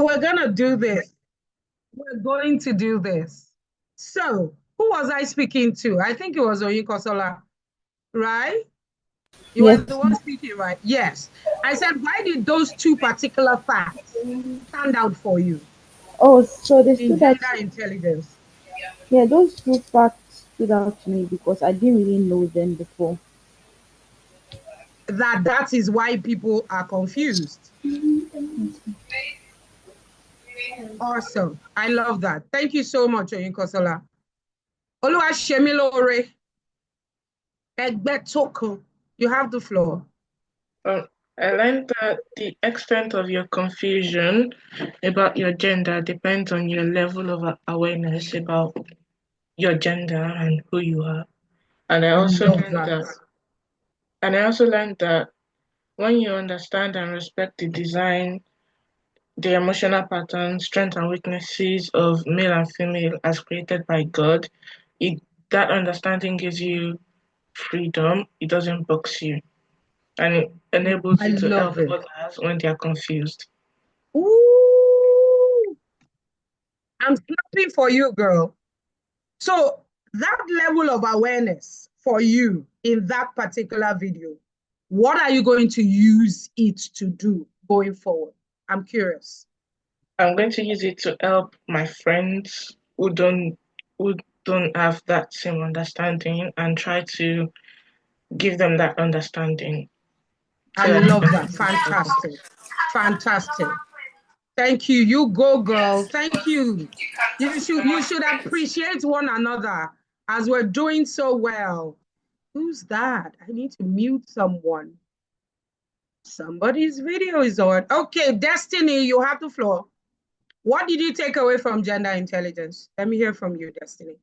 So we're going to do this. We're going to do this. So who was I speaking to? I think it was Oyinkosola, right? You were the Yes. one speaking, right? Yes. I said, why did those two particular facts stand out for you Oh, so they in stood out. gender intelligence? Yeah, those two facts stood out to me because I didn't really know them before. That is why people are confused. Awesome. I love that. Thank you so much, Oyinkosola. Oluwasemilore Egbetokun, you have the floor. Um, I learned that the extent of your confusion about your gender depends on your level of awareness about your gender and who you are. And I I also love learned that. that when you understand and respect the design, the emotional patterns, strengths and weaknesses of male and female as created by God, it that understanding gives you freedom. It doesn't box you, and it enables I you to love help it. others when they are confused. Ooh, I'm clapping for you, girl. So that level of awareness for you in that particular video, what are you going to use it to do going forward? I'm curious. I'm going to use it to help my friends who don't have that same understanding and try to give them that understanding I so that they love can that. Fantastic. Fantastic. Thank you. You go, girl. Thank you. You should appreciate one another as we're doing so well. Who's that? I need to mute someone. Somebody's video is on. Okay, Destiny, you have the floor. What did you take away from gender intelligence? Let me hear from you, Destiny.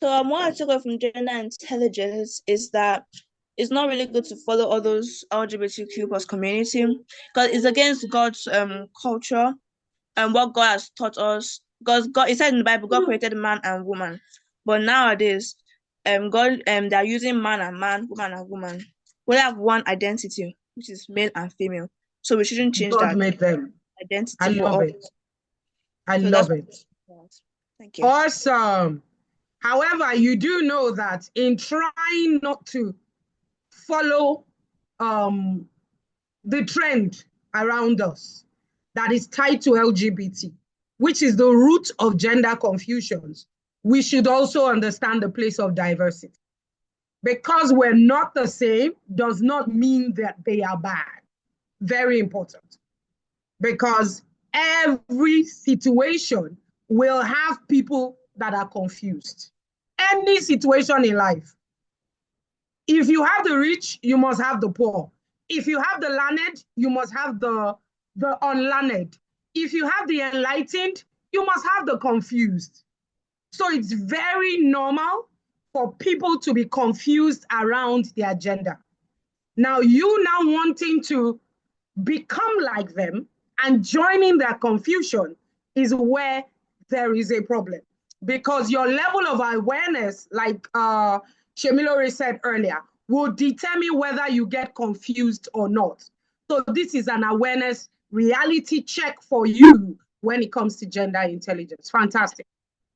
So what I took away from gender intelligence is that it's not really good to follow all those LGBTQ plus community because it's against God's culture and what God has taught us. Because God, it said in the Bible, God created man and woman, but nowadays, God they're using man and man, woman and woman. We have one identity, which is male and female. So we shouldn't change God that made them. I identity for love all. it. I So that's love what it. thank you. Awesome. However, you do know that in trying not to follow the trend around us that is tied to LGBT, which is the root of gender confusions, we should also understand the place of diversity. Because we're not the same does not mean that they are bad. Very important. Because every situation will have people that are confused. Any situation in life. If you have the rich, you must have the poor. If you have the learned, you must have the unlearned. If you have the enlightened, you must have the confused. So it's very normal for people to be confused around their gender. Now, you now wanting to become like them and joining their confusion is where there is a problem. Because your level of awareness, like Shemilore said earlier, will determine whether you get confused or not. So this is an awareness reality check for you when it comes to gender intelligence. Fantastic.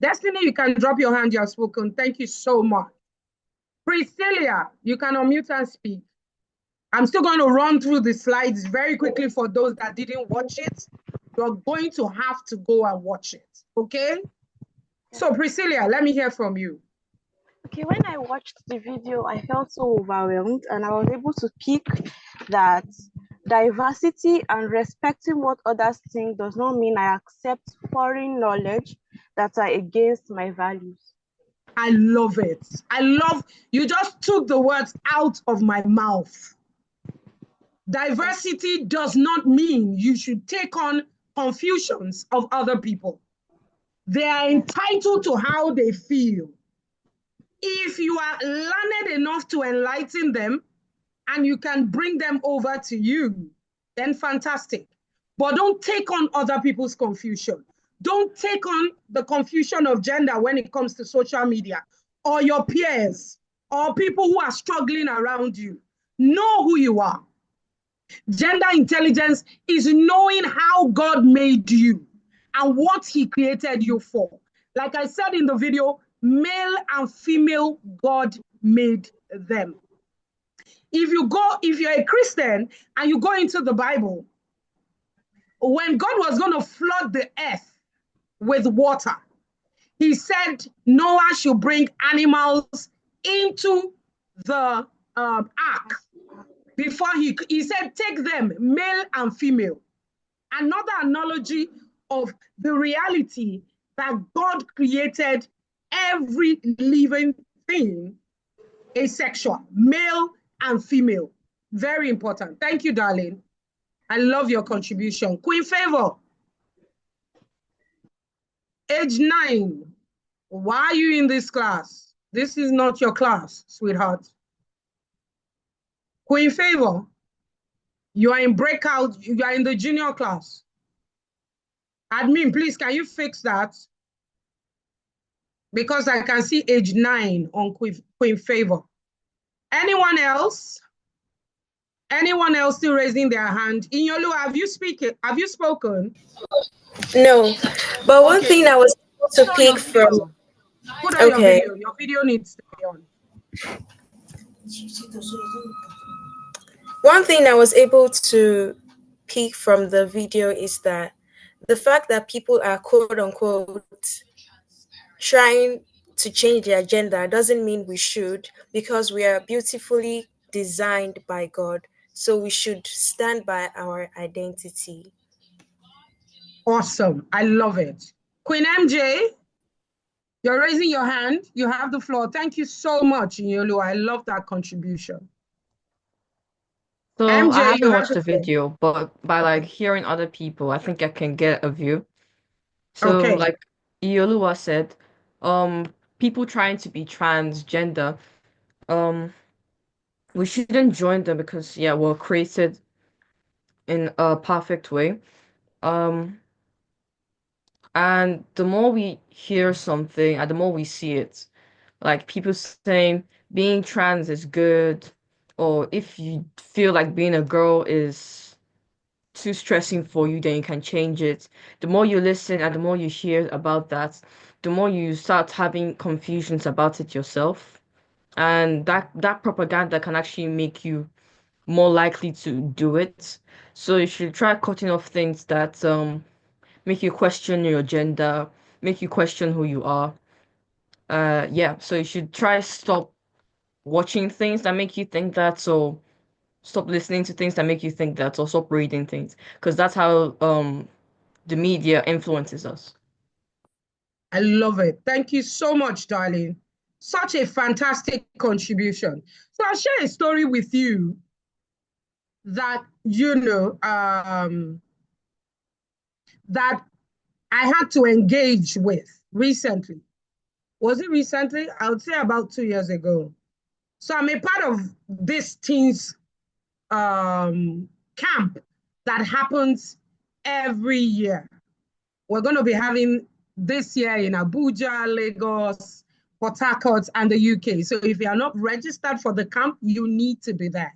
Destiny, you can drop your hand. You have spoken. Thank you so much. Priscilla, you can unmute and speak. I'm still going to run through the slides very quickly for those that didn't watch it. You're going to have to go and watch it, okay? So Priscilla, let me hear from you. Okay, when I watched the video, I felt so overwhelmed, and I was able to pick that diversity and respecting what others think does not mean I accept foreign knowledge that are against my values. I love it. You just took the words out of my mouth. Diversity does not mean you should take on confusions of other people. They are entitled to how they feel. If you are learned enough to enlighten them and you can bring them over to you, then fantastic. But don't take on other people's confusion. Don't take on the confusion of gender when it comes to social media or your peers or people who are struggling around you. Know who you are. Gender intelligence is knowing how God made you and what he created you for. Like I said in the video, male and female, God made them. If you're a Christian and you go into the Bible, when God was going to flood the earth with water, he said Noah should bring animals into the ark. Before he said, take them, male and female. Another analogy of the reality that God created every living thing asexual, male and female. Very important. Thank you, darling. I love your contribution. Queen Favor, age 9. Why are you in this class? This is not your class, sweetheart. Queen Favor, you are in breakout, you are in the junior class. Admin, please, can you fix that? Because I can see age 9 on Queen Favor. Anyone else? Anyone else still raising their hand? Inyolu, have you spoken? No, but one thing I was able to pick from. Put on your video. Your video needs to be on. One thing I was able to pick from the video is that the fact that people are quote unquote trying to change their gender doesn't mean we should, because we are beautifully designed by God. So we should stand by our identity. Awesome. I love it. Queen MJ, you're raising your hand. You have the floor. Thank you so much, Inyolu. I love that contribution. So MJ, I you haven't have watched the video, but by like hearing other people, I think I can get a view. So Okay. like Ioluwa said, people trying to be transgender, um, we shouldn't join them because yeah, we're created in a perfect way. Um, and the more we hear something and the more we see it, like people saying being trans is good, or if you feel like being a girl is too stressing for you, then you can change it. The more you listen and the more you hear about that, the more you start having confusions about it yourself. And that propaganda can actually make you more likely to do it. So you should try cutting off things that make you question your gender, make you question who you are. Yeah, so you should try stop watching things that make you think that, so stop listening to things that make you think that, or stop reading things, because that's how the media influences us. I love it. Thank you so much, darling. Such a fantastic contribution. So I'll share a story with you that, that I had to engage with recently. Was it recently? I would say about 2 years ago. So I'm a part of this teens camp that happens every year. We're going to be having this year in Abuja, Lagos, Port Harcourt, and the UK. So if you are not registered for the camp, you need to be there,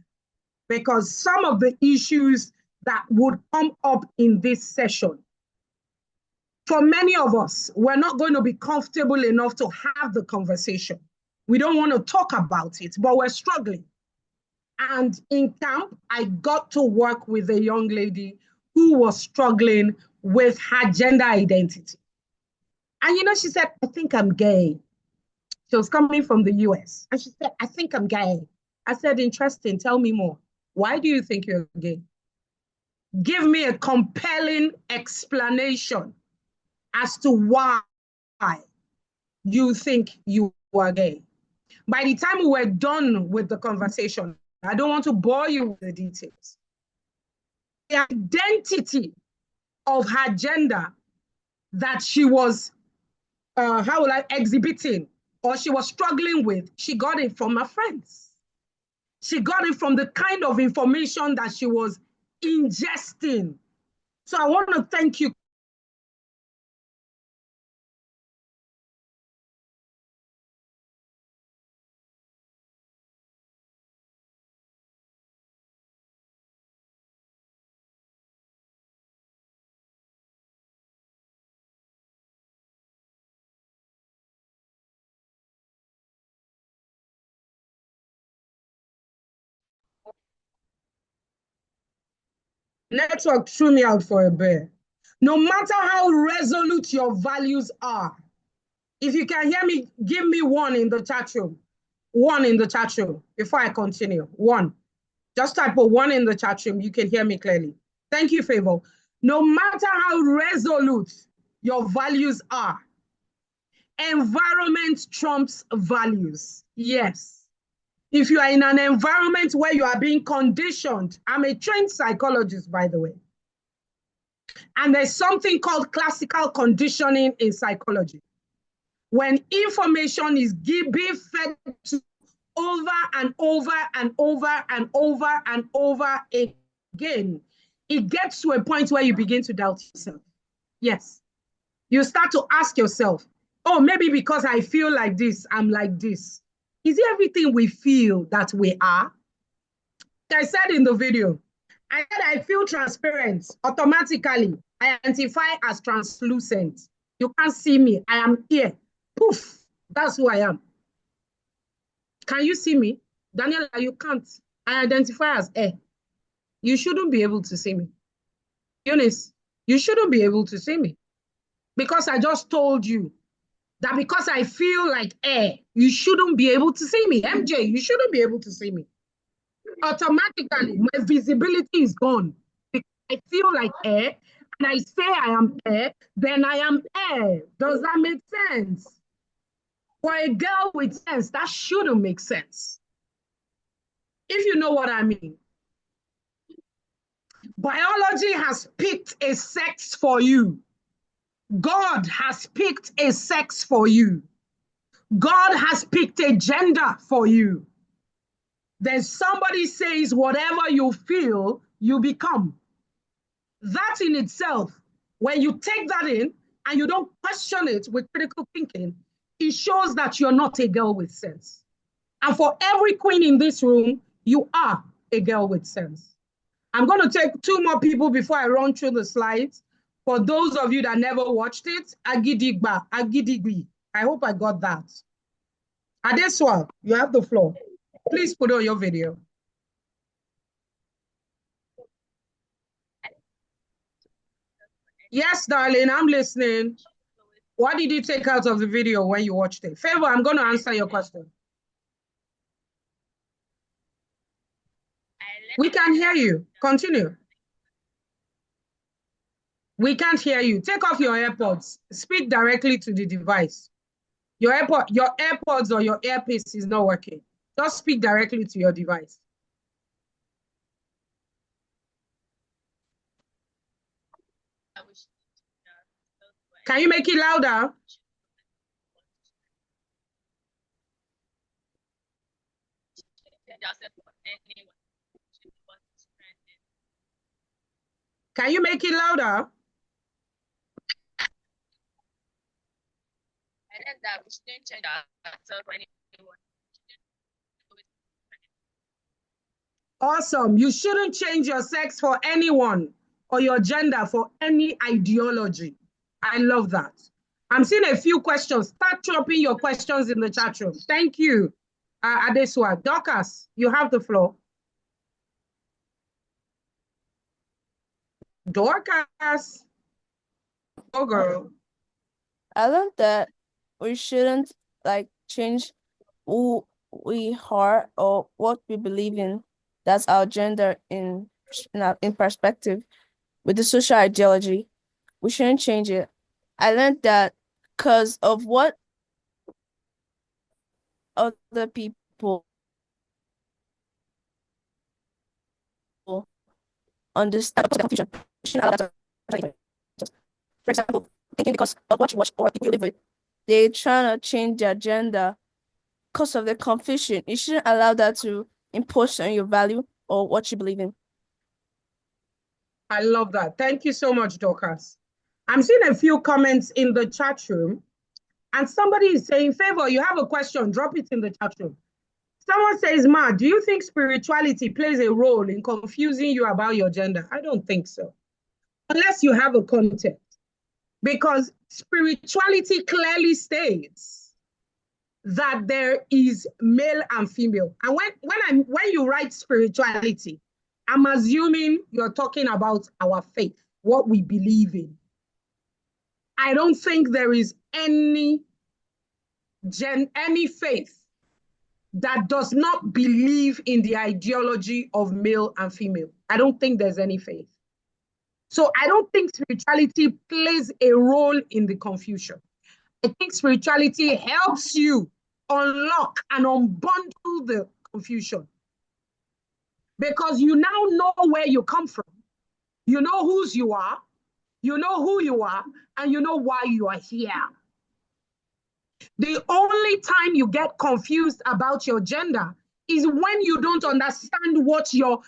because some of the issues that would come up in this session, for many of us, we're not going to be comfortable enough to have the conversation. We don't want to talk about it, but we're struggling. And in camp, I got to work with a young lady who was struggling with her gender identity. And she said, I think I'm gay. She was coming from the US. And she said, I think I'm gay. I said, interesting. Tell me more. Why do you think you're gay? Give me a compelling explanation as to why you think you are gay. By the time we were done with the conversation, I don't want to bore you with the details. The identity of her gender that she was, exhibiting, or she was struggling with, she got it from her friends. She got it from the kind of information that she was ingesting. So I want to thank you Network threw me out for a bit. No matter how resolute your values are, if you can hear me, give me one in the chat room. One in the chat room before I continue. One. Just type a one in the chat room. You can hear me clearly. Thank you, Favor. No matter how resolute your values are, environment trumps values. Yes. If you are in an environment where you are being conditioned, I'm a trained psychologist, by the way. And there's something called classical conditioning in psychology. When information is being fed to over and over and over and over and over again, it gets to a point where you begin to doubt yourself. Yes. You start to ask yourself, oh, maybe because I feel like this, I'm like this. Is it everything we feel that we are? Like I said in the video, I said I feel transparent. Automatically, I identify as translucent. You can't see me. I am here. Poof. That's who I am. Can you see me? Daniela, you can't. I identify as air. You shouldn't be able to see me. Eunice, you shouldn't be able to see me. Because I just told you that because I feel like air, you shouldn't be able to see me. MJ, you shouldn't be able to see me. Automatically, my visibility is gone. Because I feel like air, and I say I am air, then I am air. Does that make sense? For a girl with sense, that shouldn't make sense. If you know what I mean. Biology has picked a sex for you. God has picked a sex for you. God has picked a gender for you. Then somebody says, whatever you feel, you become. That in itself, when you take that in and you don't question it with critical thinking, it shows that you're not a girl with sense. And for every queen in this room, you are a girl with sense. I'm going to take two more people before I run through the slides. For those of you that never watched it, Agidigba, Agidigbi. I hope I got that. Adeswa, you have the floor. Please put on your video. Yes, darling, I'm listening. What did you take out of the video when you watched it? Favor, I'm going to answer your question. We can hear you. Continue. We can't hear you. Take off your AirPods. Speak directly to the device. Your AirPods or your earpiece is not working. Just speak directly to your device. Can you make it louder? Can you make it louder? Awesome. You shouldn't change your sex for anyone or your gender for any ideology. I love that. I'm seeing a few questions. Start dropping your questions in the chat room. Thank you, Adeswa. Dorcas, you have the floor. Dorcas. Oh, girl. I learned that we shouldn't change who we are or what we believe in. That's our gender in perspective with the social ideology. We shouldn't change it. I learned that because of what other people understand confusion. We shouldn't allow that to. For example, thinking because of what you watch or people you live with, they're trying to change their gender because of the confusion. You shouldn't allow that to impose on your value or what you believe in. I love that. Thank you so much, Dorcas. I'm seeing a few comments in the chat room, and somebody is saying, Favor, you have a question, drop it in the chat room. Someone says, Ma, do you think spirituality plays a role in confusing you about your gender? I don't think so. Unless you have a context. Because spirituality clearly states that there is male and female. And when you write spirituality, I'm assuming you're talking about our faith, what we believe in. I don't think there is any faith that does not believe in the ideology of male and female. I don't think there's any faith. So I don't think spirituality plays a role in the confusion. I think spirituality helps you unlock and unbundle the confusion, because you now know where you come from. You know whose you are, you know who you are, and you know why you are here. The only time you get confused about your gender is when you don't understand what your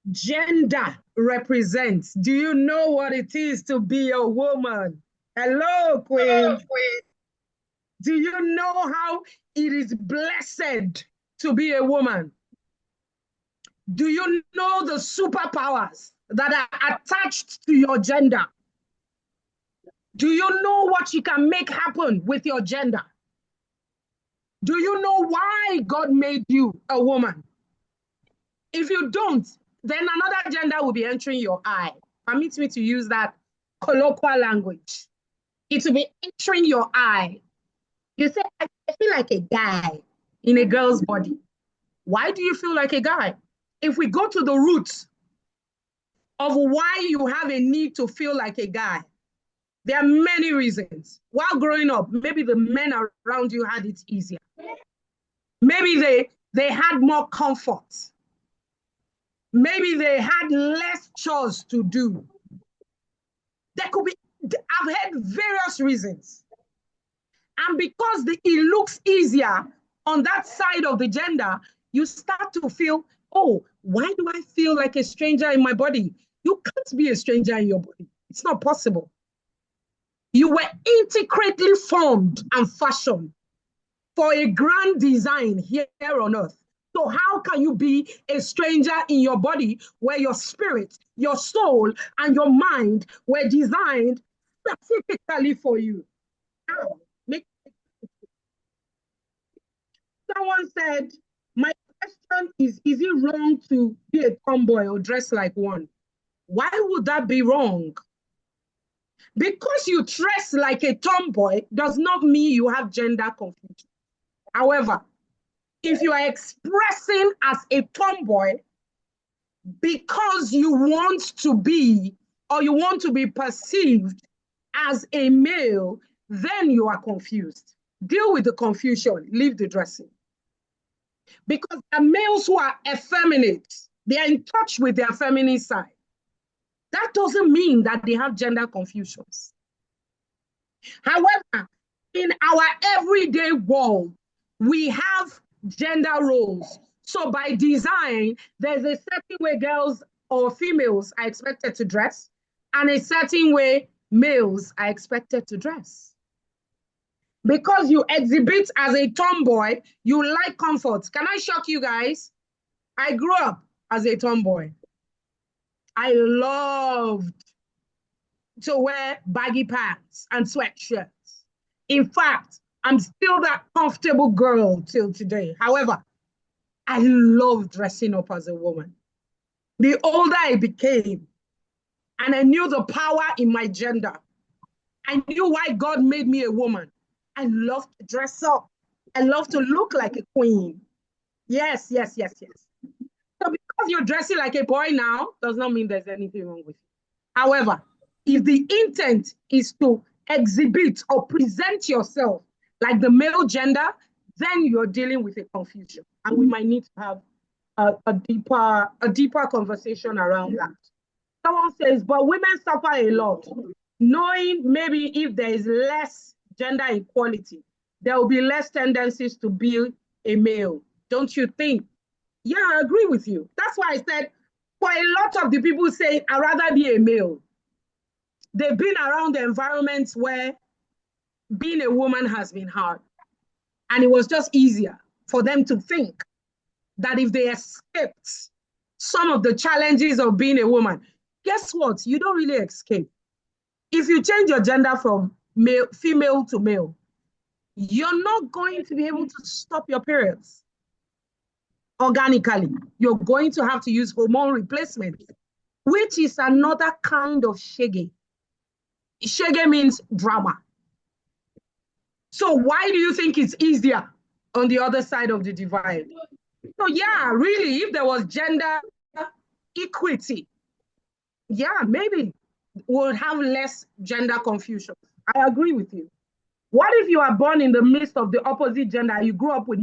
gender represents. Do you know what it is to be a woman? Hello, Queen. Hello, Queen. Do you know how it is blessed to be a woman? Do you know the superpowers that are attached to your gender? Do you know what you can make happen with your gender? Do you know why God made you a woman? If you don't, then another gender will be entering your eye. Permit me to use that colloquial language. It will be entering your eye. You say, I feel like a guy in a girl's body. Why do you feel like a guy? If we go to the roots of why you have a need to feel like a guy, there are many reasons. While growing up, maybe the men around you had it easier. Maybe they had more comfort. Maybe they had less chores to do. There could be, I've heard various reasons. And because it looks easier on that side of the gender, you start to feel, oh, why do I feel like a stranger in my body? You can't be a stranger in your body. It's not possible. You were intricately formed and fashioned for a grand design here on earth. So how can you be a stranger in your body where your spirit, your soul, and your mind were designed specifically for you? Now, someone said, my question is it wrong to be a tomboy or dress like one? Why would that be wrong? Because you dress like a tomboy does not mean you have gender confusion. However, if you are expressing as a tomboy because you want to be or you want to be perceived as a male, then you are confused. Deal with the confusion, leave the dressing. Because the males who are effeminate, they are in touch with their feminine side. That doesn't mean that they have gender confusions. However, in our everyday world, we have gender roles. So by design, there's a certain way girls or females are expected to dress, and a certain way males are expected to dress. Because you exhibit as a tomboy, you like comfort. Can I shock you guys? I grew up as a tomboy. I loved to wear baggy pants and sweatshirts. In fact, I'm still that comfortable girl till today. However, I love dressing up as a woman. The older I became, and I knew the power in my gender, I knew why God made me a woman. I love to dress up. I love to look like a queen. Yes, yes, yes, yes. So because you're dressing like a boy now, does not mean there's anything wrong with you. However, if the intent is to exhibit or present yourself like the male gender, then you're dealing with a confusion. And we might need to have a deeper conversation around that. Someone says, but women suffer a lot. Knowing maybe if there is less gender equality, there will be less tendencies to be a male. Don't you think? Yeah, I agree with you. That's why I said, for a lot of the people saying, I'd rather be a male, they've been around the environments where being a woman has been hard. And it was just easier for them to think that if they escaped some of the challenges of being a woman, guess what? You don't really escape. If you change your gender from female to male, you're not going to be able to stop your periods. organically. You're going to have to use hormone replacement, which is another kind of shege. Shege means drama. So why do you think it's easier on the other side of the divide? So yeah, really, if there was gender equity, yeah, maybe we'll have less gender confusion. I agree with you. What if you are born in the midst of the opposite gender? You grew up with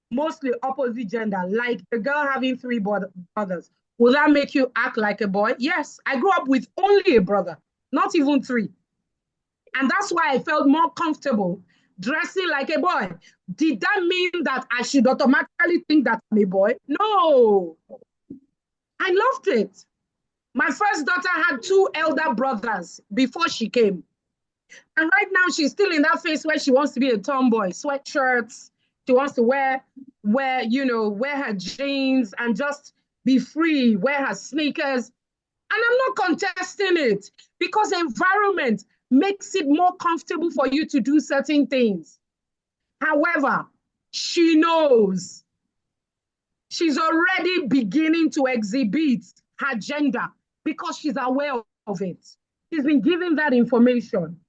mostly opposite gender, like a girl having three brothers. Will that make you act like a boy? Yes, I grew up with only a brother, not even three. And that's why I felt more comfortable dressing like a boy. Did that mean that I should automatically think that I'm a boy? No, I loved it. My first daughter had two elder brothers before she came. And right now she's still in that phase where she wants to be a tomboy, sweatshirts. She wants to wear her jeans and just be free, wear her sneakers. And I'm not contesting it because environment makes it more comfortable for you to do certain things. However, she knows she's already beginning to exhibit her gender because she's aware of it. She's been given that information.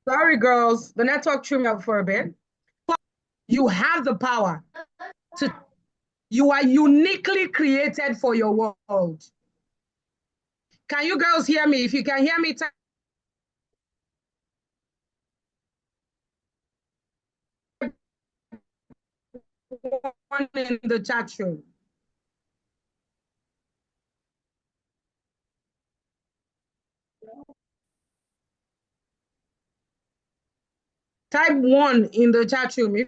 Sorry, girls, the network threw me up for a bit. You have the power you are uniquely created for your world. Can you girls hear me? If you can hear me, type one in the chat room. Type one in the chat room. You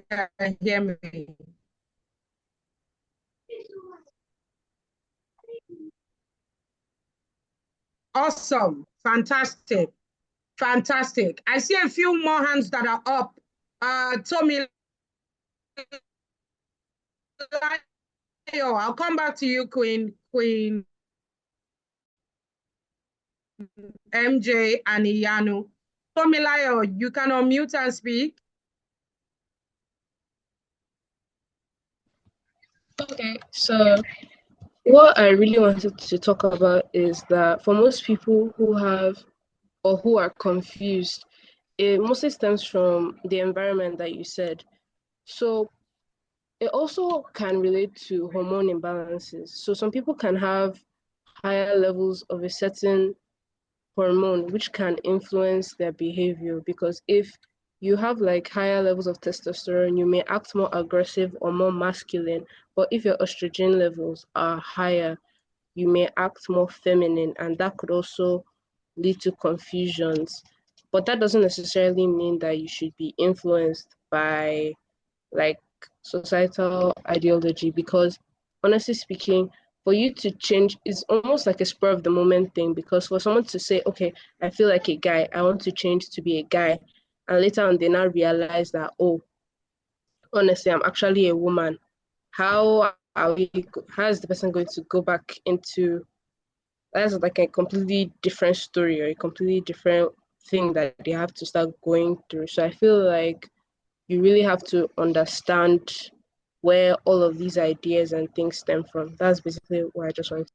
can hear me. Awesome. Fantastic. Fantastic. I see a few more hands that are up. Tommy, I'll come back to you, Queen MJ and Iyanu. Tomilayo, you can unmute and speak. Okay, so what I really wanted to talk about is that for most people who have or who are confused, it mostly stems from the environment that you said. So it also can relate to hormone imbalances. So some people can have higher levels of a certain hormone, which can influence their behavior. Because if you have like higher levels of testosterone, you may act more aggressive or more masculine. But if your estrogen levels are higher, you may act more feminine, and that could also lead to confusions. But that doesn't necessarily mean that you should be influenced by like societal ideology, because honestly speaking, for you to change is almost like a spur of the moment thing, because for someone to say, okay, I feel like a guy, I want to change to be a guy, and later on they now realize that, oh, honestly, I'm actually a woman. How how is the person going to go back into, that's like a completely different story or a completely different thing that they have to start going through. So I feel like you really have to understand where all of these ideas and things stem from. That's basically what I just wanted to.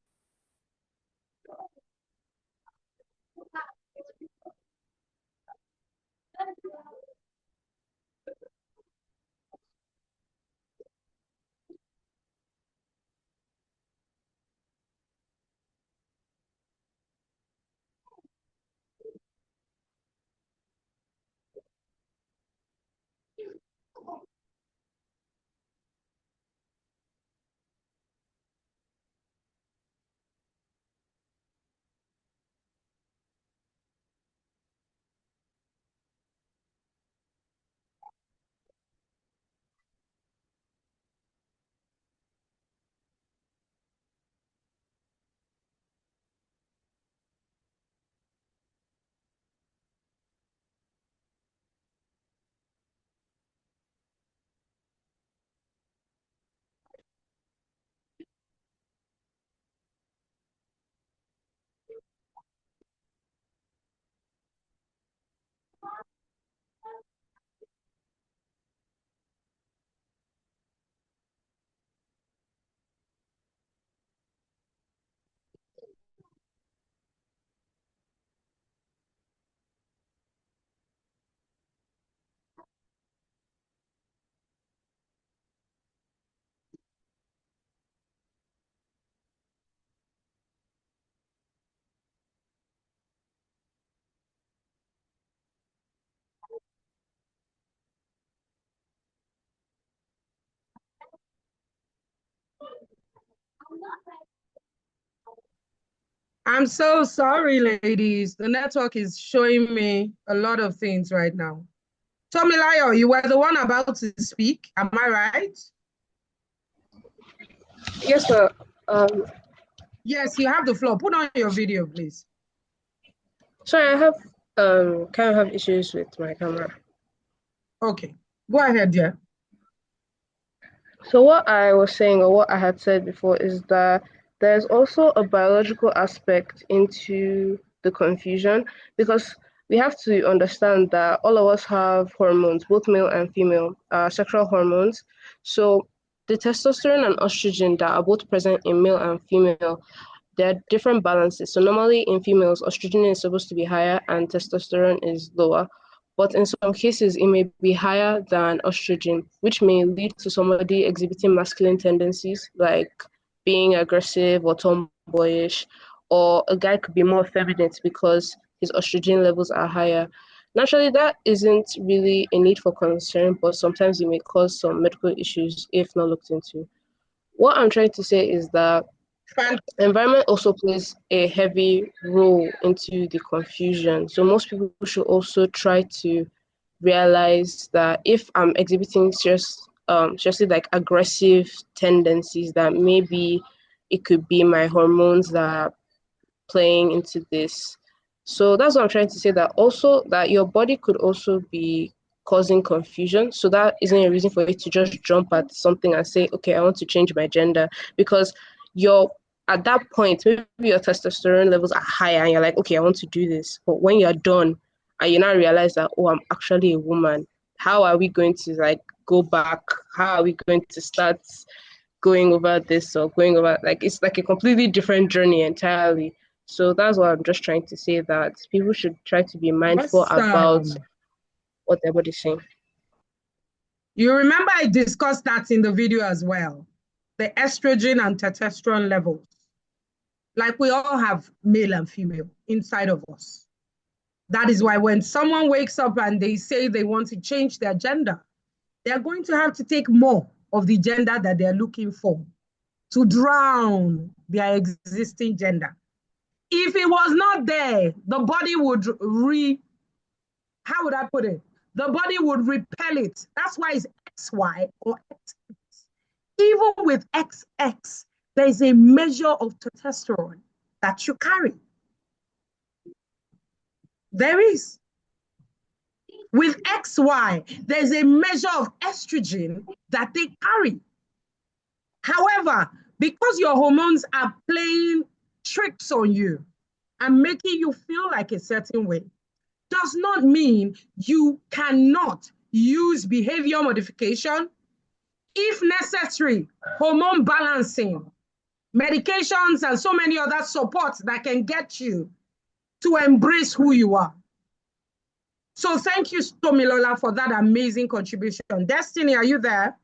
I'm so sorry, ladies. The network is showing me a lot of things right now. Tomilayo, you were the one about to speak. Am I right? Yes, sir. Yes, you have the floor. Put on your video, please. Sorry, I have kind of have issues with my camera. Okay, go ahead, dear. So what I was saying, or what I had said before, is that there's also a biological aspect into the confusion, because we have to understand that all of us have hormones, both male and female, sexual hormones. So the testosterone and estrogen that are both present in male and female, there are different balances. So normally in females, estrogen is supposed to be higher and testosterone is lower. But in some cases, it may be higher than estrogen, which may lead to somebody exhibiting masculine tendencies, like being aggressive or tomboyish, or a guy could be more effeminate because his estrogen levels are higher. Naturally, that isn't really a need for concern, but sometimes it may cause some medical issues if not looked into. What I'm trying to say is that environment also plays a heavy role into the confusion. So most people should also try to realize that if I'm exhibiting seriously like aggressive tendencies, that maybe it could be my hormones that are playing into this. So that's what I'm trying to say, that also that your body could also be causing confusion. So that isn't a reason for you to just jump at something and say, okay, I want to change my gender, because you're at that point, maybe your testosterone levels are higher and you're like, okay, I want to do this. But when you're done and you now realize that, oh, I'm actually a woman, how are we going to like go back? How are we going to start going over this or going over, like, it's like a completely different journey entirely. So that's what I'm just trying to say, that people should try to be mindful about Awesome. what their body's saying. You remember I discussed that in the video as well. The estrogen and testosterone levels. Like we all have male and female inside of us. That is why when someone wakes up and they say they want to change their gender, they're going to have to take more of the gender that they're looking for to drown their existing gender. If it was not there, the body would how would I put it? The body would repel it. That's why it's XY or XX. Even with XX, there's a measure of testosterone that you carry. There is. With XY, there's a measure of estrogen that they carry. However, because your hormones are playing tricks on you and making you feel like a certain way, does not mean you cannot use behavior modification, if necessary, hormone balancing, medications, and so many other supports that can get you to embrace who you are. So thank you, Tomilola, for that amazing contribution. Destiny, are you there?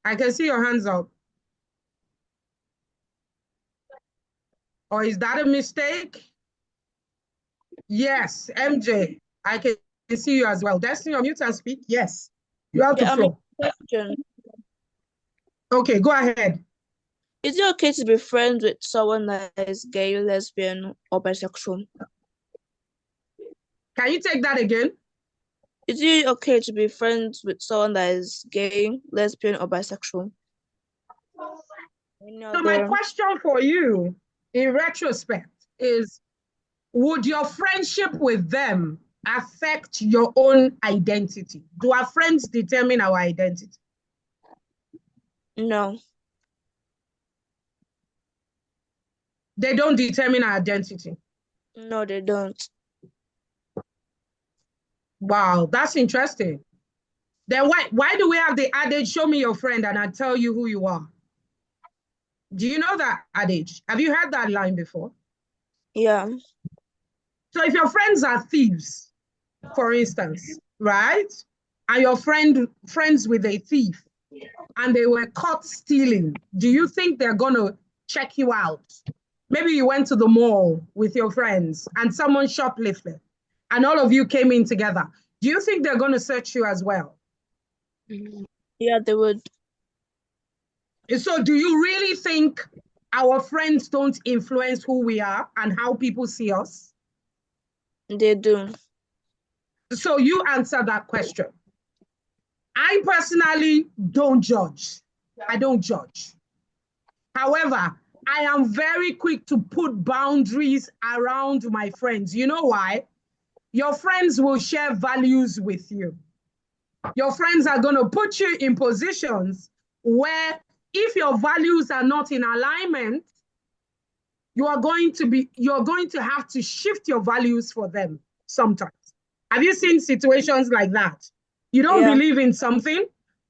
I can see your hands up. Or is that a mistake? Yes, MJ, I can see you as well. Destiny, unmute and speak. Yes, you have the floor. Question. Okay, go ahead. Is it okay to be friends with someone that is gay, lesbian, or bisexual? Can you take that again? Is it okay to be friends with someone that is gay, lesbian, or bisexual? So my question for you, in retrospect, is would your friendship with them affect your own identity? Do our friends determine our identity? No. They don't determine our identity? No, they don't. Wow, that's interesting. Then why do we have the adage, show me your friend and I'll tell you who you are? Do you know that adage? Have you heard that line before? Yeah. So if your friends are thieves, for instance, right? And your friends with a thief and they were caught stealing, do you think they're gonna check you out? Maybe you went to the mall with your friends and someone shoplifted and all of you came in together. Do you think they're gonna search you as well? Yeah, they would. So do you really think our friends don't influence who we are and how people see us? They do. So you answer that question. I personally don't judge. I don't judge. However, I am very quick to put boundaries around my friends. You know why? Your friends will share values with you. Your friends are going to put you in positions where if your values are not in alignment, you're going to have to shift your values for them sometimes. Have you seen situations like that? You don't believe in something,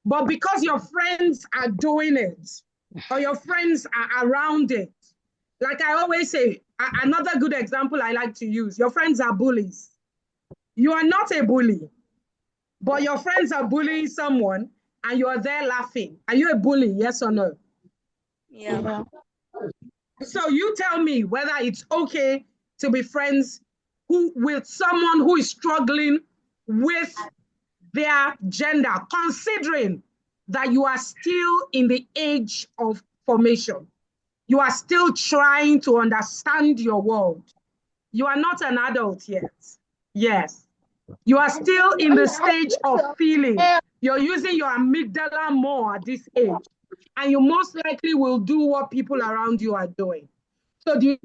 but because your friends are doing it, or your friends are around it, like I always say, another good example I like to use, your friends are bullies. You are not a bully, but your friends are bullying someone and you're there laughing. Are you a bully, yes or no? Yeah. So you tell me whether it's okay to be friends with someone who is struggling with their gender, considering that you are still in the age of formation. You are still trying to understand your world. You are not an adult yet. Yes. You are still in the stage of feeling. You're using your amygdala more at this age. And you most likely will do what people around you are doing. So do you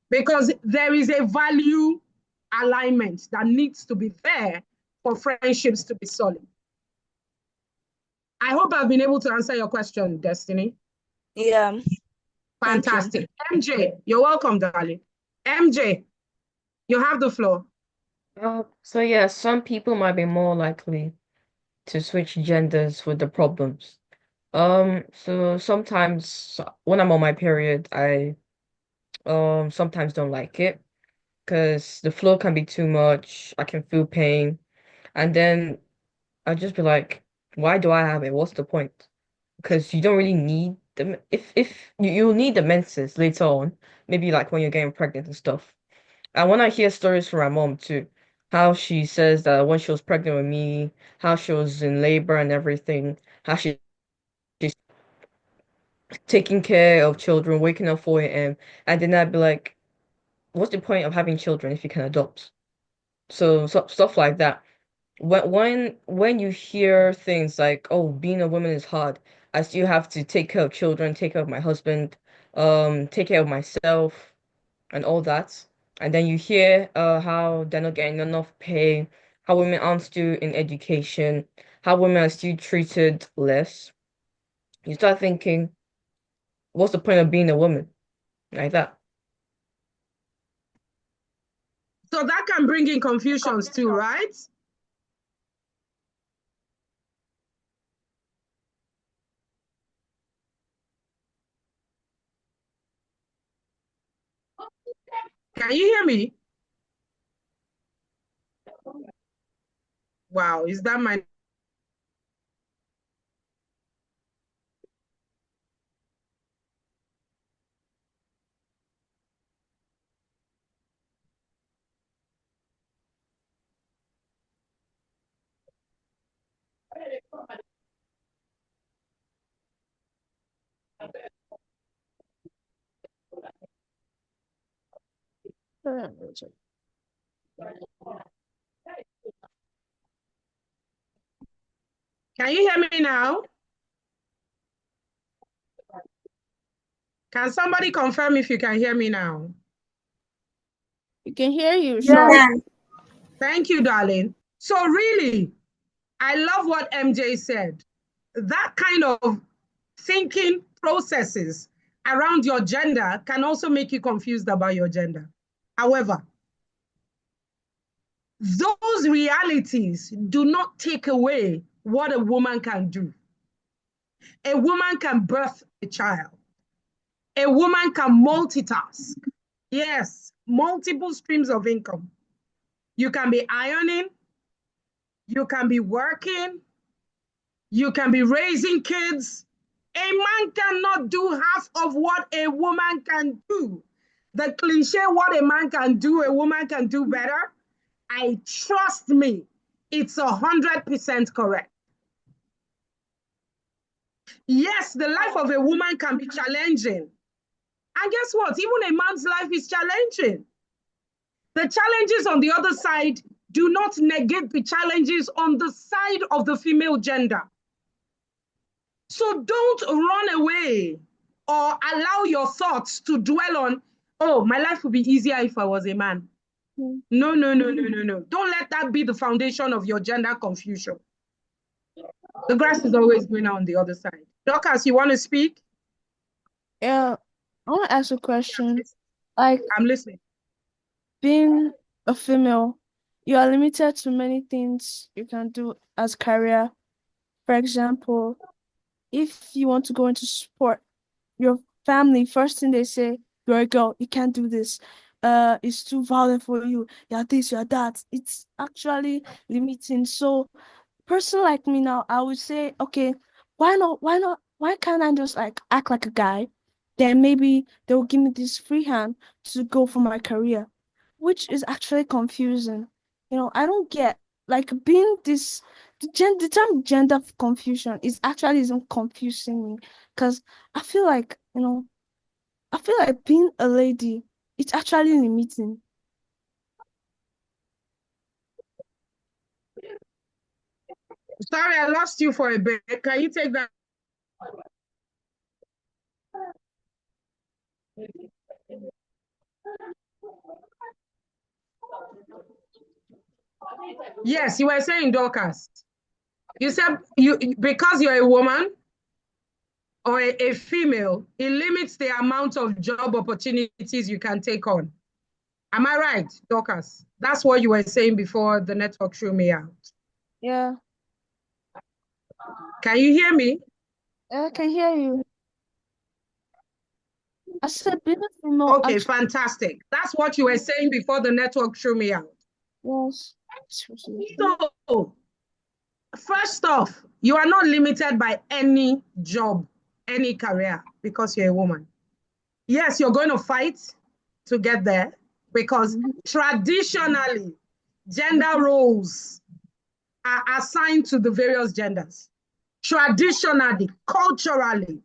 because there is a value alignment that needs to be there for friendships to be solid. I hope I've been able to answer your question, Destiny. Yeah. Fantastic. MJ, you're welcome, darling. MJ, you have the floor. So yeah, some people might be more likely to switch genders with the problems. So sometimes when I'm on my period, I sometimes don't like it because the flow can be too much. I can feel pain, and then I'll just be like, Why do I have it? What's the point? Because you don't really need them. If you'll need the menses later on, maybe like when you're getting pregnant and stuff. And when I hear stories from my mom too, how she says that when she was pregnant with me, how she was in labor and everything, how she's taking care of children, waking up 4 a.m. And then I'd be like, what's the point of having children if you can adopt? So stuff like that. When you hear things like, oh, being a woman is hard, I still have to take care of children, take care of my husband, take care of myself and all that. And then you hear how they're not getting enough pay, how women aren't still in education, how women are still treated less. You start thinking, what's the point of being a woman? Like that. So that can bring in confusions too, right? Can you hear me? Wow, is that my Can you hear me now? Can somebody confirm if you can hear me now? We can hear you, Yeah. sure. Thank you, darling. So really, I love what MJ said. That kind of thinking processes around your gender can also make you confused about your gender. However, those realities do not take away what a woman can do. A woman can birth a child. A woman can multitask. Yes, multiple streams of income. You can be ironing, you can be working, you can be raising kids. A man cannot do half of what a woman can do. The cliche, what a man can do, a woman can do better. I trust me, it's 100% correct. Yes, the life of a woman can be challenging. And guess what? Even a man's life is challenging. The challenges on the other side do not negate the challenges on the side of the female gender. So don't run away or allow your thoughts to dwell on, oh, my life would be easier if I was a man. No, no, no, no, no, no. Don't let that be the foundation of your gender confusion. The grass is always greener on the other side. Dorcas, you want to speak? Yeah, I want to ask a question. Like, I'm listening. being a female, you are limited to many things you can do as career. For example, if you want to go into sport, your family, first thing they say, you're a girl, you can't do this. It's too violent for you. You're this, you're that. It's actually limiting. So person like me now, I would say, okay, why can't I just like act like a guy? Then maybe they'll give me this free hand to go for my career, which is actually confusing. I don't get like being this the term gender confusion is actually isn't confusing me because I feel like, I feel like being a lady, it's actually limiting. Sorry, I lost you for a bit. Can you take that? Yes, you were saying, Dorcas. You said because you're a woman or a female, it limits the amount of job opportunities you can take on. Am I right, Dorcas? That's what you were saying before the network threw me out. Yeah, Can you hear me? I can hear you. I said being a female Okay, actually, fantastic. That's what you were saying before the network threw me out. yes. So First off, you are not limited by any job, any career because you're a woman. Yes, you're going to fight to get there because traditionally, gender roles are assigned to the various genders. Traditionally, culturally,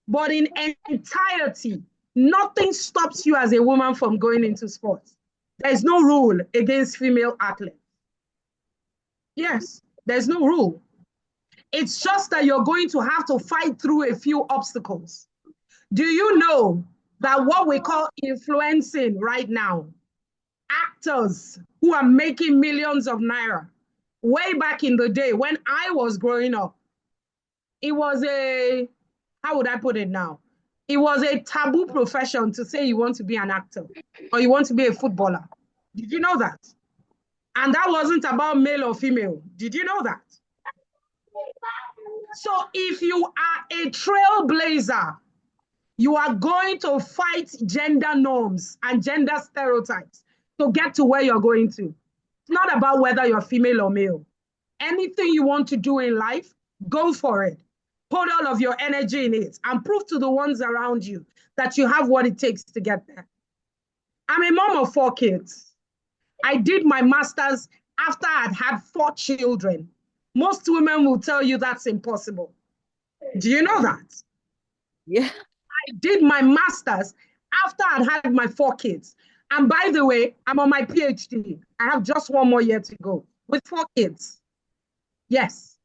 but in entirety, nothing stops you as a woman from going into sports. There's no rule against female athletes. Yes, there's no rule. It's just that you're going to have to fight through a few obstacles. Do you know that what we call influencing right now, actors who are making millions of naira, way back in the day when I was growing up, it was how would I put it now? It was a taboo profession to say you want to be an actor or you want to be a footballer. Did you know that? And that wasn't about male or female. Did you know that? So if you are a trailblazer, you are going to fight gender norms and gender stereotypes to get to where you're going to. It's not about whether you're female or male. Anything you want to do in life, go for it. Put all of your energy in it and prove to the ones around you that you have what it takes to get there. I'm a mom of 4 kids. I did my master's after I'd had 4 children. Most women will tell you that's impossible. Do you know that? Yeah. I did my master's after I'd had my 4 kids. And by the way, I'm on my PhD. I have just 1 more year to go with 4 kids. Yes.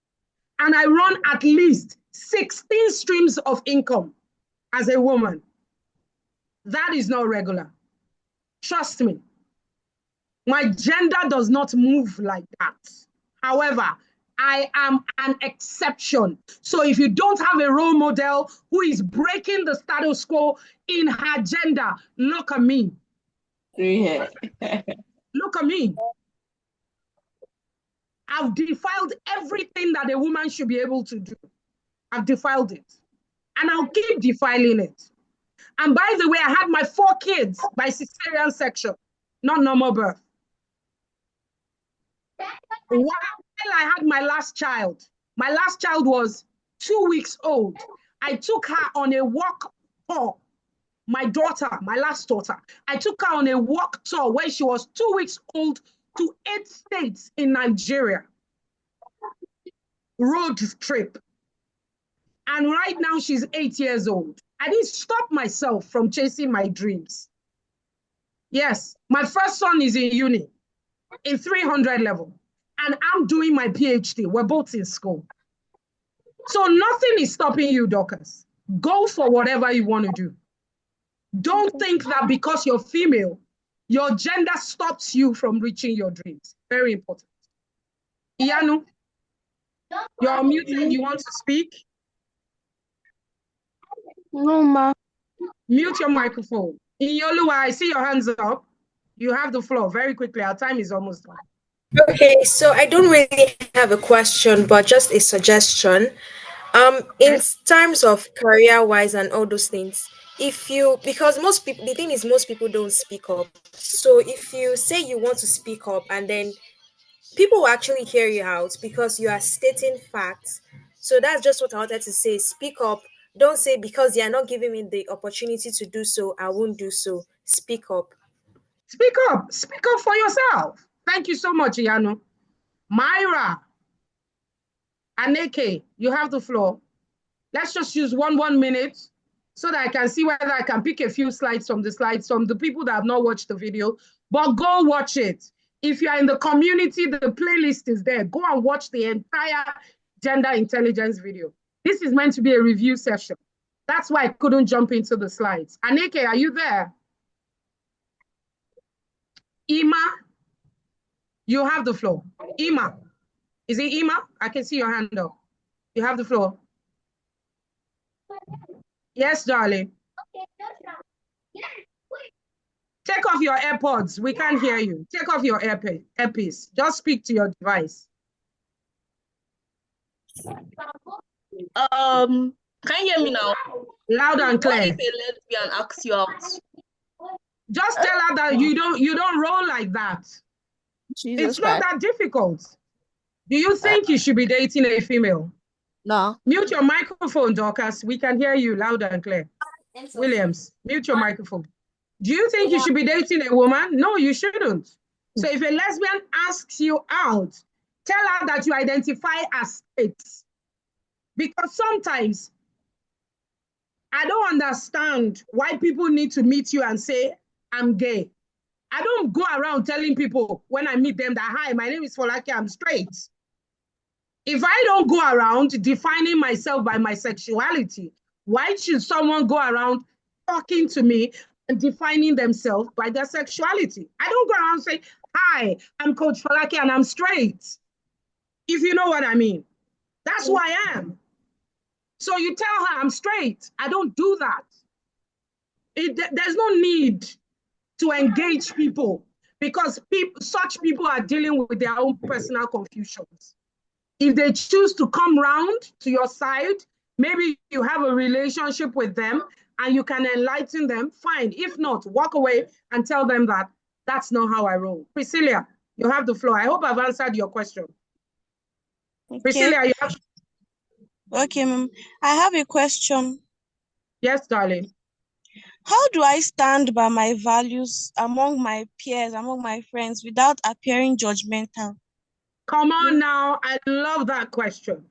And I run at least 16 streams of income as a woman. That is not regular. Trust me. My gender does not move like that. However, I am an exception. So if you don't have a role model who is breaking the status quo in her gender, look at me. Yeah. Look at me. I've defiled everything that a woman should be able to do. I've defiled it. And I'll keep defiling it. And by the way, I had my 4 kids by cesarean section, not normal birth. While I had my last child was 2 weeks old. I took her on a walk tour. My daughter, my last daughter, I took her on a walk tour when she was 2 weeks old to 8 states in Nigeria. Road trip. And right now she's 8 years old. I didn't stop myself from chasing my dreams. Yes, my first son is in uni, in 300 level. And I'm doing my PhD. We're both in school. So nothing is stopping you, Dorcas. Go for whatever you want to do. Don't think that because you're female, your gender stops you from reaching your dreams. Very important. Iyanu, you're muted. You want to speak? No, ma. Mute your microphone. Iyoluwa, I see your hands up. You have the floor very quickly. Our time is almost up. Okay, so I don't really have a question, but just a suggestion. In terms of career-wise and all those things, because most people, the thing is, most people don't speak up. So if you say you want to speak up, and then people will actually hear you out because you are stating facts. So that's just what I wanted to say. Speak up. Don't say because they are not giving me the opportunity to do so, I won't do so. Speak up. Speak up. Speak up for yourself. Thank you so much, Iyanu. Myra, Aneke, you have the floor. Let's just use 1 minute so that I can see whether I can pick a few slides from the people that have not watched the video, but go watch it. If you are in the community, the playlist is there. Go and watch the entire gender intelligence video. This is meant to be a review session. That's why I couldn't jump into the slides. Aneke, are you there? Ima, you have the floor. Ima, is it Ima? I can see your hand up. You have the floor. Yes, darling. Take off your AirPods. We can't hear you. Take off your earpiece. Just speak to your device. Can you hear me now? Loud and clear. What if a lesbian asks you out? Just tell her that you don't roll like that. Jesus It's not that difficult. Do you think you should be dating a female? No. Mute your microphone, Dorcas. We can hear you loud and clear. Williams, mute your microphone. Do you think you should be dating a woman? No, you shouldn't. So if a lesbian asks you out, tell her that you identify as straight. Because sometimes I don't understand why people need to meet you and say, I'm gay. I don't go around telling people when I meet them that, hi, my name is Folake, I'm straight. If I don't go around defining myself by my sexuality, why should someone go around talking to me and defining themselves by their sexuality? I don't go around saying, hi, I'm Coach Folake and I'm straight. If you know what I mean. That's who I am. So you tell her I'm straight. I don't do that. There's no need to engage people because such people are dealing with their own personal confusions. If they choose to come round to your side, maybe you have a relationship with them and you can enlighten them, fine. If not, walk away and tell them that that's not how I roll. Priscilla, you have the floor. I hope I've answered your question. Okay. Priscilla, you have... Okay, ma'am. I have a question. Yes, darling. How do I stand by my values among my peers, among my friends, without appearing judgmental? Come on now. I love that question.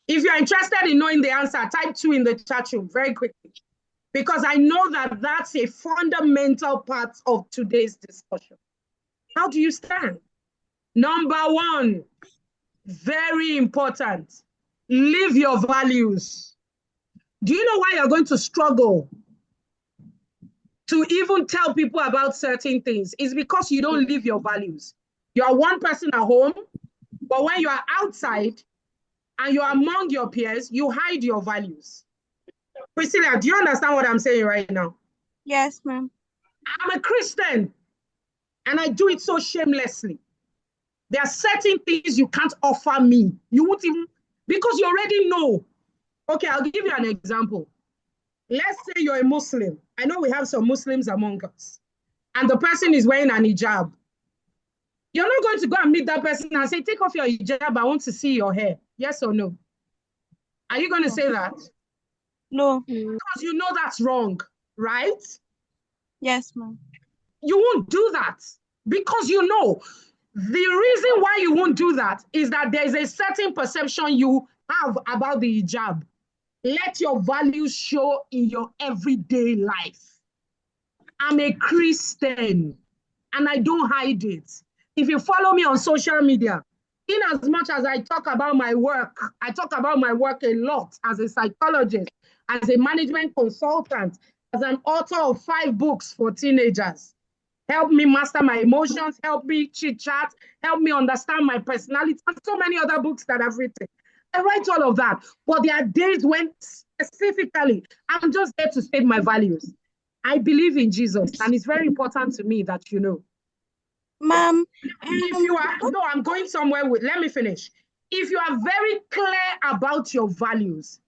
If you're interested in knowing the answer, type 2 in the chat room very quickly. Because I know that that's a fundamental part of today's discussion. How do you stand? Number one, very important, live your values. Do you know why you're going to struggle to even tell people about certain things? It's because you don't live your values. You are one person at home, but when you are outside and you're among your peers, you hide your values. Priscilla, do you understand what I'm saying right now? Yes, ma'am. I'm a Christian and I do it so shamelessly. There are certain things you can't offer me. You won't even, because you already know. Okay, I'll give you an example. Let's say you're a Muslim. I know we have some Muslims among us, and the person is wearing an hijab. You're not going to go and meet that person and say, take off your hijab, I want to see your hair. Yes or no? Are you going to say that? No. Because you know that's wrong, right? Yes, ma'am. You won't do that because you know. The reason why you won't do that is that there's a certain perception you have about the hijab. Let your values show in your everyday life. I'm a Christian and I don't hide it. If you follow me on social media, in as much as I talk about my work, I talk about my work a lot as a psychologist, as a management consultant, as an author of 5 books for teenagers. Help me master my emotions, help me chit-chat, help me understand my personality, and so many other books that I've written. I write all of that, but there are days when specifically, I'm just there to state my values. I believe in Jesus, and it's very important to me that you know. Ma'am, if you are, no, I'm going somewhere with, let me finish. If you are very clear about your values,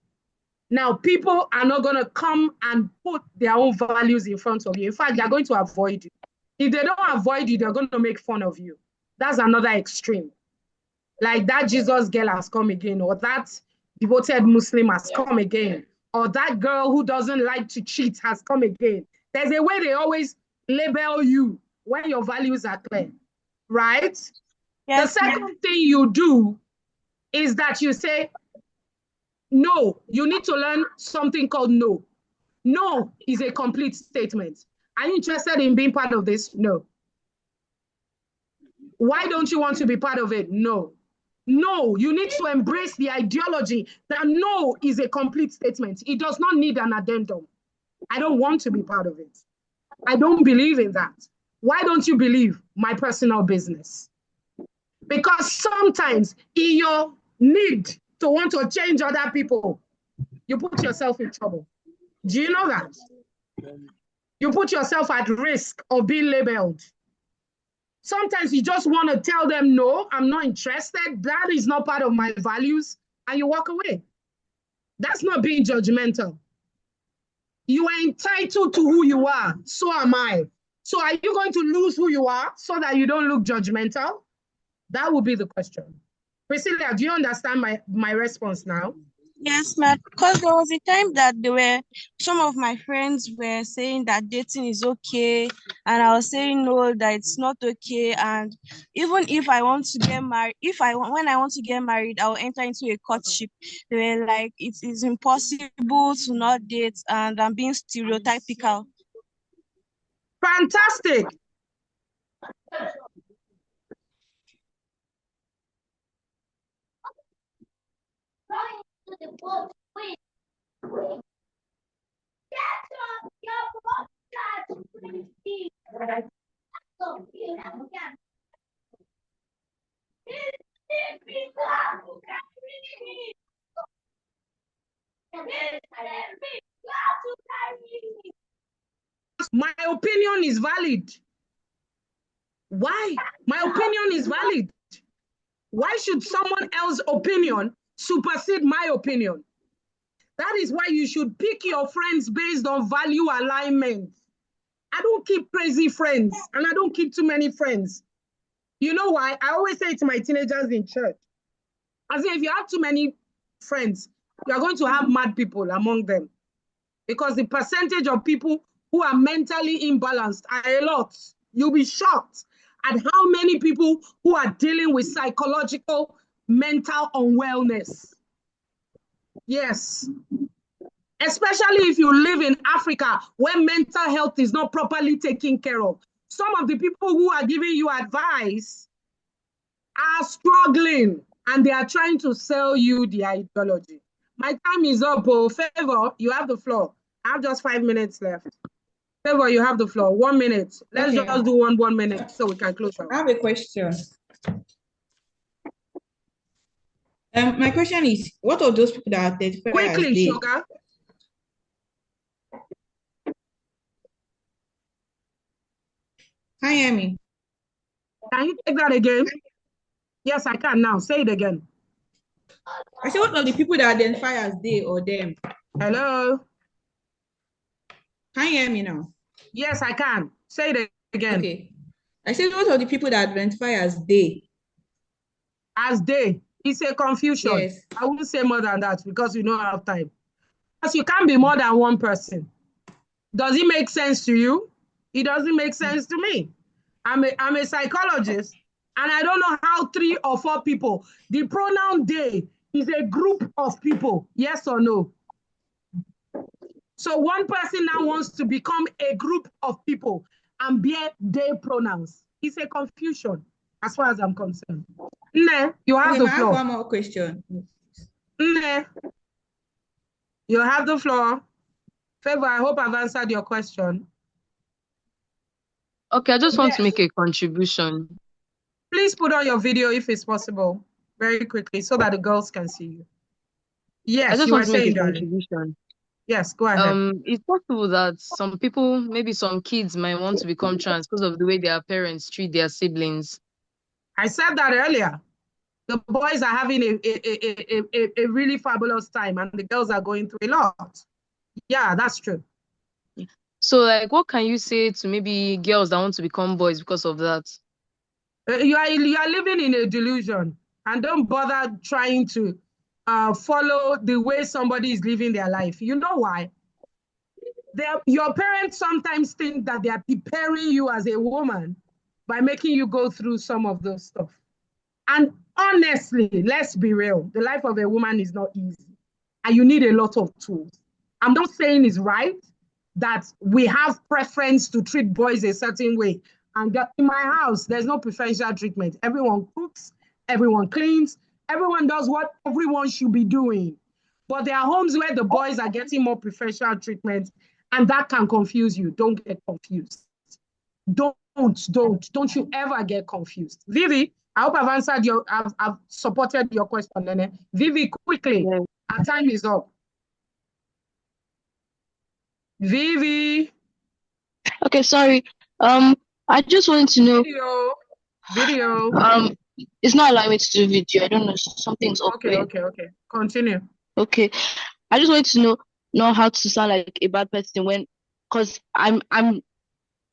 now people are not going to come and put their own values in front of you. In fact, they're going to avoid you. If they don't avoid you, they're going to make fun of you. That's another extreme. Like that Jesus girl has come again, or that devoted Muslim has come again, or that girl who doesn't like to cheat has come again. There's a way they always label you when your values are clear, right? Yes, the second thing you do is that you say, no, you need to learn something called no. No is a complete statement. Are you interested in being part of this? No. Why don't you want to be part of it? No. No, you need to embrace the ideology that no is a complete statement. It does not need an addendum. I don't want to be part of it. I don't believe in that. Why don't you believe? My personal business. Because sometimes in your need to want to change other people, you put yourself in trouble. Do you know that? You put yourself at risk of being labeled. Sometimes you just want to tell them, no, I'm not interested. That is not part of my values. And you walk away. That's not being judgmental. You are entitled to who you are. So am I. So are you going to lose who you are so that you don't look judgmental? That would be the question. Priscilla, do you understand my response now? Yes, ma'am. Because there was a time that some of my friends were saying that dating is okay, and I was saying no, that it's not okay. And even if I want to get married, when I want to get married, I'll enter into a courtship. They were like, it is impossible to not date, and I'm being stereotypical. Fantastic. My opinion is valid. Why? My opinion is valid. Why should someone else's opinion supersede my opinion? That is why you should pick your friends based on value alignment. I don't keep crazy friends, and I don't keep too many friends. You know why? I always say to my teenagers in church, I say, if you have too many friends, you are going to have mad people among them, because the percentage of people who are mentally imbalanced are a lot. You'll be shocked at how many people who are dealing with psychological, mental unwellness. Yes. Especially if you live in Africa, where mental health is not properly taken care of. Some of the people who are giving you advice are struggling, and they are trying to sell you the ideology. My time is up. Oh, Favor, you have the floor. I have just 5 minutes left. Favor, you have the floor. 1 minute. Let's just do 1 minute so we can close out. I have a question. My question is, what are those people that identify Quickly, as gay? Sugar. Can you hear me? Can you take that again? Yes, I can now. Say it again. I said, what are the people that identify as they or them? Hello? Can you hear me now? Yes, I can. Say it again. Okay. I said, what are the people that identify as they? As they. It's a confusion. Yes. I wouldn't say more than that because we don't have time. Because you can't be more than one person. Does it make sense to you? It doesn't make sense to me. I'm a psychologist, and I don't know how 3 or 4 people. The pronoun they is a group of people. Yes or no? So one person now wants to become a group of people and bear they pronouns. It's a confusion as far as I'm concerned. Nne, you have the I have floor. one more question. Nne, you have the floor. Favor, I hope I've answered your question. Okay, I just want to make a contribution. Please put on your video if it's possible, very quickly, so that the girls can see you. Yes, I just you want were to make saying, a darling. contribution. Yes, go ahead. It's possible that some people, maybe some kids, might want to become trans because of the way their parents treat their siblings. I said that earlier. The boys are having a really fabulous time, and the girls are going through a lot. Yeah, that's true. So, like, what can you say to maybe girls that want to become boys because of that? You are living in a delusion, and don't bother trying to follow the way somebody is living their life. You know why? Your parents sometimes think that they are preparing you as a woman by making you go through some of those stuff. And honestly, let's be real, the life of a woman is not easy, and you need a lot of tools. I'm not saying it's right that we have preference to treat boys a certain way. And in my house, there's no preferential treatment. Everyone cooks, everyone cleans, everyone does what everyone should be doing. But there are homes where the boys are getting more preferential treatment, and that can confuse you. Don't get confused. Don't you ever get confused. Vivi, I hope I've supported your question, Nene. Vivi, quickly, Yeah. our time is up. Vivi. Okay, sorry. I just wanted to know. Video. It's not allowing me to do video. I don't know. Something's up there. Okay. Continue. Okay. I just wanted to know how to sound like a bad person because I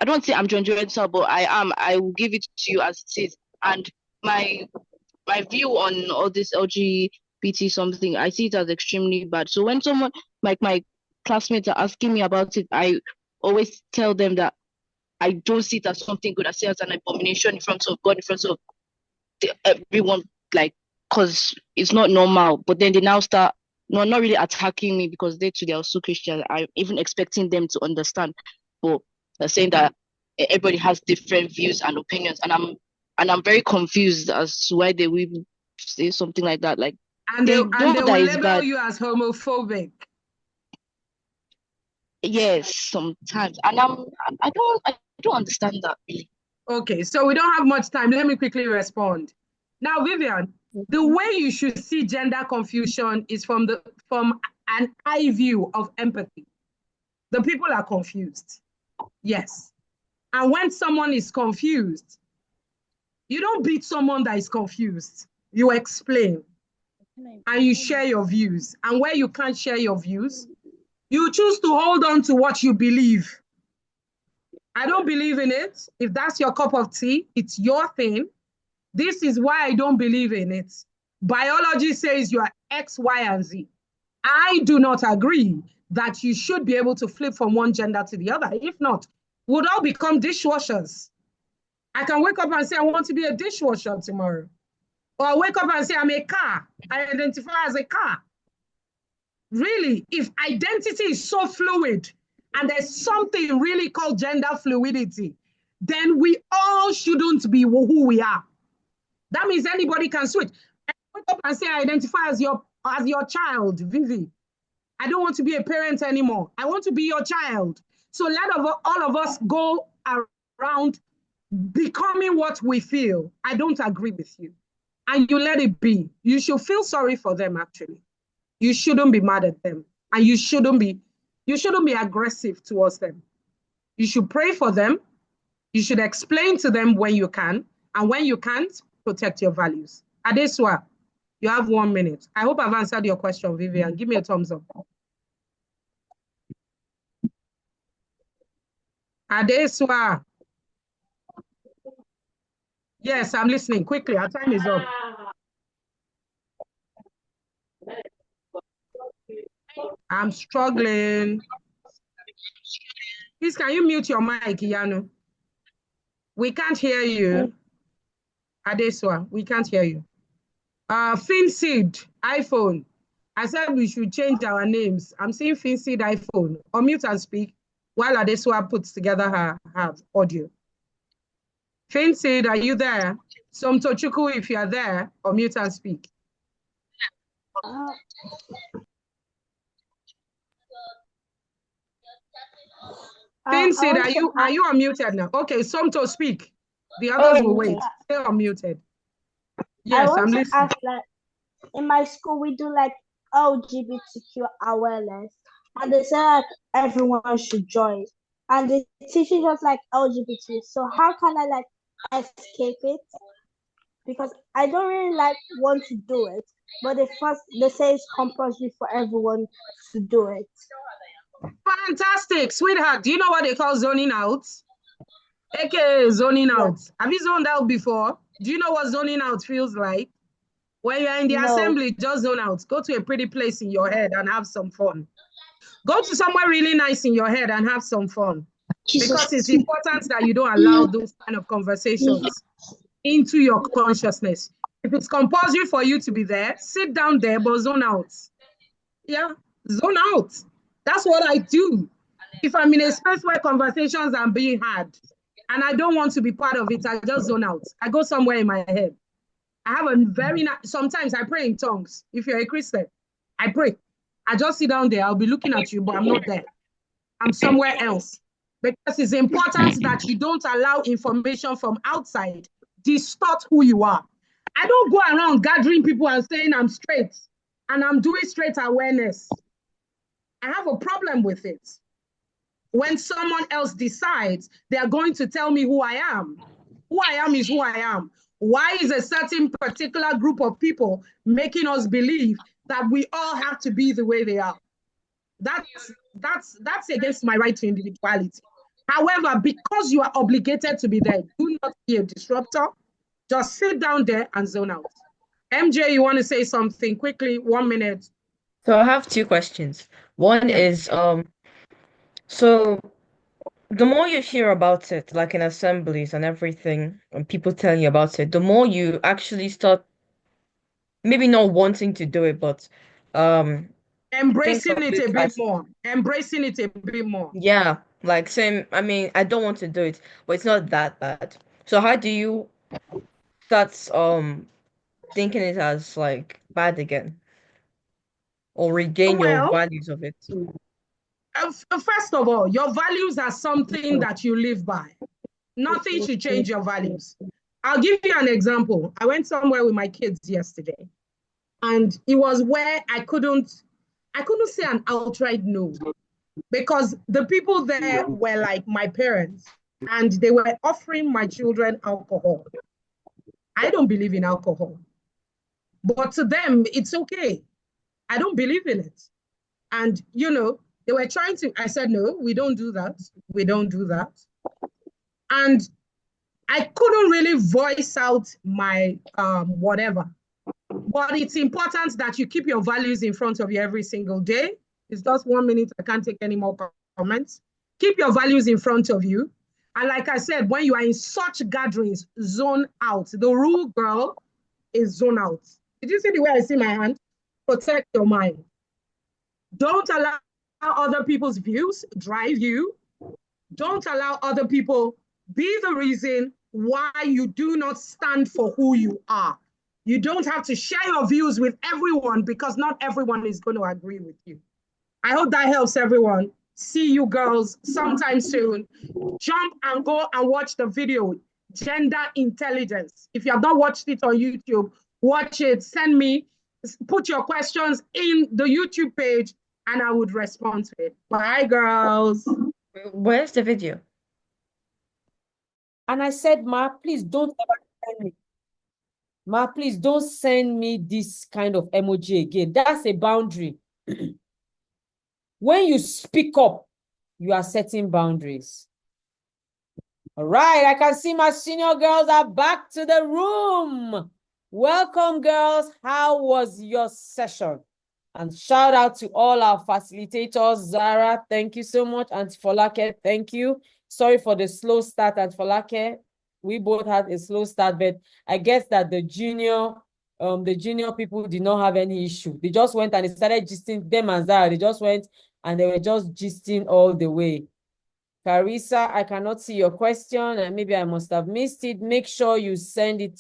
don't say I'm John Joel, but I am. I will give it to you as it is. And my my view on all this LGBT something, I see it as extremely bad. So when someone like my classmates are asking me about it, I always tell them that I don't see it as something good. I see it as an abomination in front of God, in front of everyone, like, because it's not normal. But then they now start not really attacking me because they too, they are also Christian. I'm even expecting them to understand, but they're saying that everybody has different views and opinions, and I'm very confused as to why they will say something like that. Like, And they they know will that it's label bad. you as homophobic. Yes, sometimes, and I don't understand that really. Okay, so we don't have much time. Let me quickly respond. Now, Vivian, the way you should see gender confusion is from an eye view of empathy. The people are confused. Yes. And when someone is confused, you don't beat someone that is confused. You explain and you share your views. And where you can't share your views, you choose to hold on to what you believe. I don't believe in it. If that's your cup of tea, it's your thing. This is why I don't believe in it. Biology says you are X, Y, and Z. I do not agree that you should be able to flip from one gender to the other. If not, we'll all become dishwashers. I can wake up and say, I want to be a dishwasher tomorrow. Or I wake up and say, I'm a car. I identify as a car. Really, if identity is so fluid and there's something really called gender fluidity, then we all shouldn't be who we are. That means anybody can switch. I wake up and say, I identify as your child, Vivi. I don't want to be a parent anymore. I want to be your child. So let all of us go around becoming what we feel. I don't agree with you. And you let it be. You should feel sorry for them, actually. You shouldn't be mad at them. And you shouldn't be aggressive towards them. You should pray for them. You should explain to them when you can. And when you can't, protect your values. Adesua, you have 1 minute. I hope I've answered your question, Vivian. Give me a thumbs up. Adesua. Yes, I'm listening. Quickly, our time is up. I'm struggling. Please, can you mute your mic, Yano? We can't hear you. Adesua, we can't hear you. Finseed, iPhone. I said we should change our names. I'm seeing Finseed iPhone. Unmute and speak while Adesua puts together her audio. Finseed, are you there? Somtochukwu, if you are there, unmute and speak. Finseed, are you unmuted now? Okay, Somto, speak. The others will wait. Stay unmuted. Yes, I'm listening. Ask, like, in my school, we do like LGBTQ awareness, and they say like everyone should join, and the teaching just like LGBT. So how can I like escape it? Because I don't really want to do it, but they say it's compulsory for everyone to do it. Fantastic, sweetheart. Do you know what they call zoning out? AKA zoning out. Have you zoned out before? Do you know what zoning out feels like? When you're in the assembly, just zone out. Go to a pretty place in your head and have some fun. Go to somewhere really nice in your head and have some fun. Because it's important that you don't allow those kind of conversations into your consciousness. If it's compulsory for you to be there, sit down there, but zone out. Yeah, zone out. That's what I do. If I'm in a space where conversations are being had and I don't want to be part of it, I just zone out. I go somewhere in my head. I have a very nice, sometimes I pray in tongues. If you're a Christian, I pray. I just sit down there. I'll be looking at you, but I'm not there. I'm somewhere else. Because it's important that you don't allow information from outside distort who you are. I don't go around gathering people and saying I'm straight and I'm doing straight awareness. I have a problem with it. When someone else decides they're going to tell me who I am. Who I am is who I am. Why is a certain particular group of people making us believe that we all have to be the way they are? That's against my right to individuality. However, because you are obligated to be there, do not be a disruptor. Just sit down there and zone out. MJ, you want to say something quickly? 1 minute. So I have two questions. One Yeah. is so the more you hear about it, like in assemblies and everything, and people telling you about it, the more you actually start maybe not wanting to do it, but think Embracing of it it a bit as more. Embracing it a bit more. yeah, like same. I mean, I don't want to do it, but it's not that bad. So how do you start thinking it as like bad again or regain your Well, values of it? first of all, your values are something that you live by. Nothing should change your values. I'll give you an example. I went somewhere with my kids yesterday, and it was where I couldn't say an outright no, because the people there were like my parents, and they were offering my children alcohol. I don't believe in alcohol, but to them, it's okay. I don't believe in it. And, they were trying to, I said, no, we don't do that. We don't do that. And I couldn't really voice out my whatever. But it's important that you keep your values in front of you every single day. It's just 1 minute. I can't take any more comments. Keep your values in front of you. And like I said, when you are in such gatherings, zone out. The rule, girl, is zone out. Did you see the way I see my hand? Protect your mind. Don't allow other people's views drive you. Don't allow other people be the reason why you do not stand for who you are. You don't have to share your views with everyone, because not everyone is going to agree with you. I hope that helps everyone. See you girls sometime soon. Jump and go and watch the video, Gender Intelligence. If you have not watched it on YouTube, watch it. Send me, put your questions in the YouTube page, and I would respond to it. Bye, girls. Where's the video? And I said, Ma, please don't ever send me. Ma, please don't send me this kind of emoji again. That's a boundary. When you speak up, you are setting boundaries. All right, I can see my senior girls are back to the room. Welcome, girls. How was your session? And shout out to all our facilitators. Zara, thank you so much. And Folake, thank you. Sorry for the slow start at Folake. We both had a slow start, but I guess that the junior people did not have any issue. They just went and they started gisting, them and Zara. They just went and they were just gisting all the way. Carissa, I cannot see your question and maybe I must have missed it. Make sure you send it to